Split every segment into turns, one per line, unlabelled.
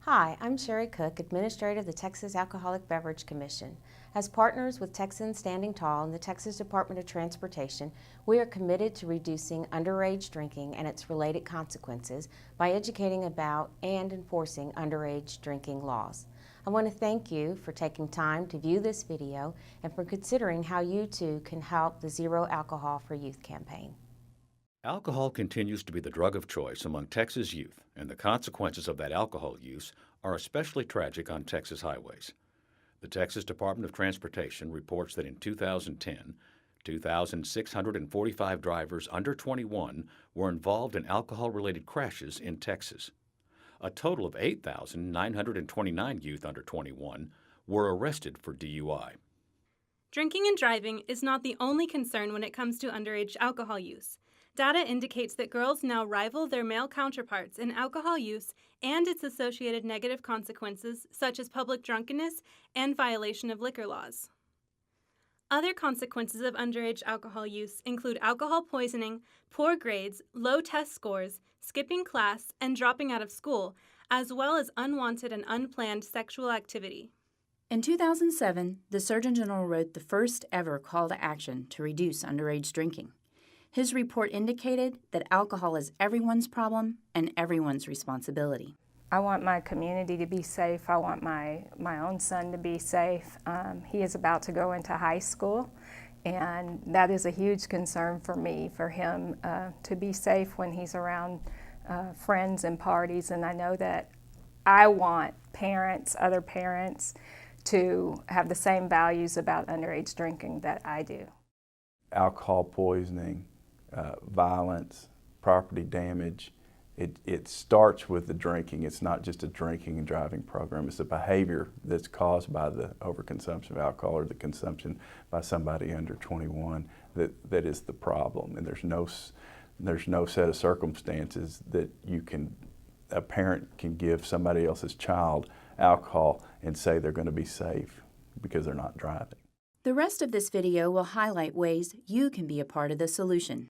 Hi, I'm Sherry Cook, Administrator of the Texas Alcoholic Beverage Commission. As partners with Texans Standing Tall and the Texas Department of Transportation, we are committed to reducing underage drinking and its related consequences by educating about and enforcing underage drinking laws. I want to thank you for taking time to view this video and for considering how you too can help the Zero Alcohol for Youth campaign.
Alcohol continues to be the drug of choice among Texas youth, and the consequences of that alcohol use are especially tragic on Texas highways. The Texas Department of Transportation reports that in 2010, 2,645 drivers under 21 were involved in alcohol-related crashes in Texas. A total of 8,929 youth under 21 were arrested for DUI.
Drinking and driving is not the only concern when it comes to underage alcohol use. Data indicates that girls now rival their male counterparts in alcohol use and its associated negative consequences, such as public drunkenness and violation of liquor laws. Other consequences of underage alcohol use include alcohol poisoning, poor grades, low test scores, skipping class, and dropping out of school, as well as unwanted and unplanned sexual activity.
In 2007, the Surgeon General wrote the first ever call to action to reduce underage drinking. His report indicated that alcohol is everyone's problem and everyone's responsibility.
I want my community to be safe. I want my own son to be safe. He is about to go into high school, and that is a huge concern for me, for him to be safe when he's around friends and parties. And I know that I want parents, other parents, to have the same values about underage drinking that I do.
Alcohol poisoning, violence, property damage, it starts with the drinking. It's not just a drinking and driving program. It's a behavior that's caused by the overconsumption of alcohol or the consumption by somebody under 21 that is the problem. And there's no set of circumstances that a parent can give somebody else's child alcohol and say they're going to be safe because they're not driving.
The rest of this video will highlight ways you can be a part of the solution.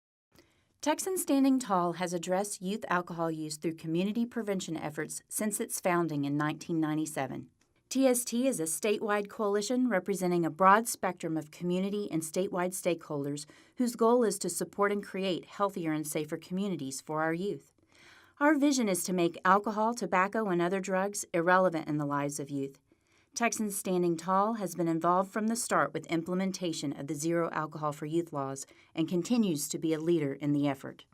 Texans Standing Tall has addressed youth alcohol use through community prevention efforts since its founding in 1997. TST is a statewide coalition representing a broad spectrum of community and statewide stakeholders whose goal is to support and create healthier and safer communities for our youth. Our vision is to make alcohol, tobacco, and other drugs irrelevant in the lives of youth. Texans Standing Tall has been involved from the start with implementation of the Zero Alcohol for Youth laws and continues to be a leader in the effort.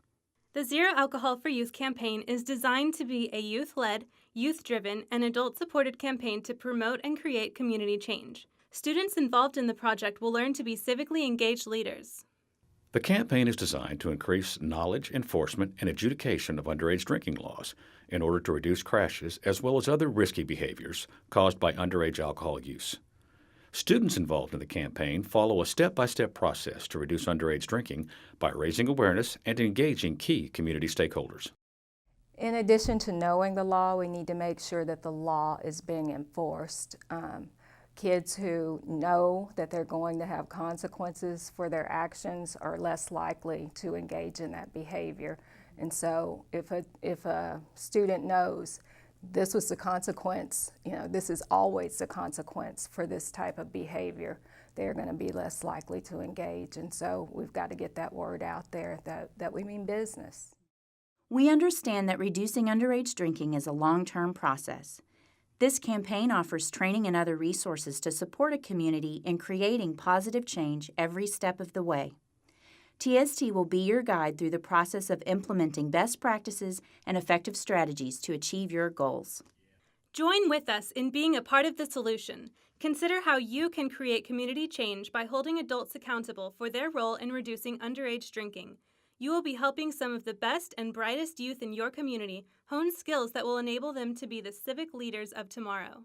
The Zero Alcohol for Youth campaign is designed to be a youth-led, youth-driven, and adult-supported campaign to promote and create community change. Students involved in the project will learn to be civically engaged leaders.
The campaign is designed to increase knowledge, enforcement, and adjudication of underage drinking laws in order to reduce crashes as well as other risky behaviors caused by underage alcohol use. Students involved in the campaign follow a step-by-step process to reduce underage drinking by raising awareness and engaging key community stakeholders.
In addition to knowing the law, we need to make sure that the law is being enforced. Kids who know that they're going to have consequences for their actions are less likely to engage in that behavior. And so if a student knows this was the consequence, this is always the consequence for this type of behavior, they're going to be less likely to engage. And so we've got to get that word out there that we mean business.
We understand that reducing underage drinking is a long-term process. This campaign offers training and other resources to support a community in creating positive change every step of the way. TST will be your guide through the process of implementing best practices and effective strategies to achieve your goals.
Join with us in being a part of the solution. Consider how you can create community change by holding adults accountable for their role in reducing underage drinking. You will be helping some of the best and brightest youth in your community hone skills that will enable them to be the civic leaders of tomorrow.